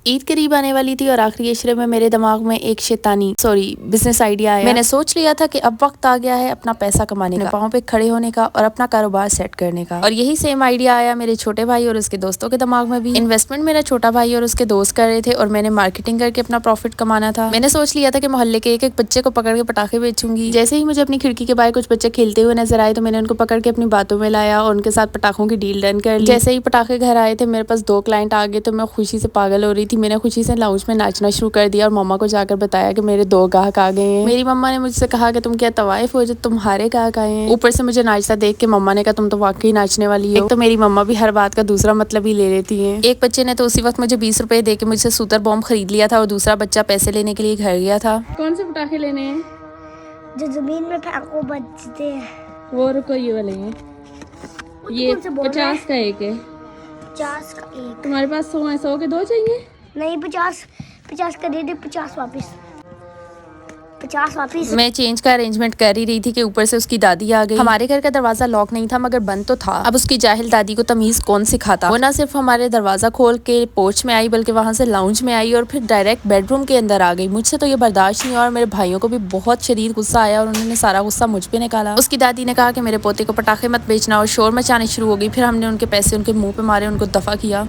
ईद करीब आने वाली थी और आखिरी अशरे में मेरे दिमाग में एक बिजनेस आइडिया आया। मैंने सोच लिया था कि अब वक्त आ गया है अपना पैसा कमाने का, पाँव पे खड़े होने का और अपना कारोबार सेट करने का। और यही सेम आइडिया आया मेरे छोटे भाई और उसके दोस्तों के दिमाग में भी। इन्वेस्टमेंट मेरा छोटा भाई और उसके दोस्त कर रहे थे और मैंने मार्केटिंग करके अपना प्रॉफिट कमाना था। मैंने सोच लिया था कि मोहल्ले के एक एक बच्चे को पकड़ के पटाखे बेचूंगी। जैसे ही मुझे अपनी खिड़की के बाहर कुछ बच्चे खेलते हुए नजर आए तो मैंने उनको पकड़ के अपनी बातों में लाया और उनके साथ पटाखों की डील डन कर ली। जैसे ही पटाखे घर आए थे मेरे पास 2 क्लाइंट आ गए तो मैं खुशी से पागल हो रही थी। मैंने खुशी से लाउंज में नाचना शुरू कर दिया और मम्मा को जाकर बताया कि मेरे 2 ग्राहक आ गए हैं। मेरी मम्मा ने मुझसे कहा कि तुम क्या तवाइफ हो जो तुम्हारे ग्राहक आए हैं। ऊपर से मुझे नाचता देख के मम्मा ने कहा तुम तो वाकई नाचने वाली हो। एक तो मेरी मम्मा भी हर बात का दूसरा मतलब ही ले लेती है। एक बच्चे ने तो उसी वक्त मुझे 20 रुपए दे के मुझसे सूतर बॉम्ब खरीद लिया था और दूसरा बच्चा पैसे लेने के लिए घर गया था। कौन से पटाखे लेने हैं? जो जमीन में फेंको बजते हैं वो। रुको, ये वाले हैं। ये 50 का एक है। 50 का एक। तुम्हारे पास 100 है, 100 के 2 चाहिए? नहीं, 50 का दे दे। 50 वापिस। मैं चेंज का अरेंजमेंट कर ही रही थी कि ऊपर से उसकी दादी आ गई। हमारे घर का दरवाजा लॉक नहीं था मगर बंद तो था। अब उसकी जाहिल दादी को तमीज कौन सिखाता। वो ना सिर्फ हमारे दरवाजा खोल के पोर्च में आई बल्कि वहां से लाउंज में आई और फिर डायरेक्ट बेडरूम के अंदर आ गई। मुझसे तो ये बर्दाश्त नहीं हुआ और मेरे भाइयों को भी बहुत शदीद गुस्सा आया और उन्होंने सारा गुस्सा मुझ पे निकाला। उसकी दादी ने कहा कि मेरे पोते को पटाखे मत बेचना और शोर मचाने शुरू हो गई। फिर हमने उनके पैसे उनके मुंह पे मारे, उनको दफा किया।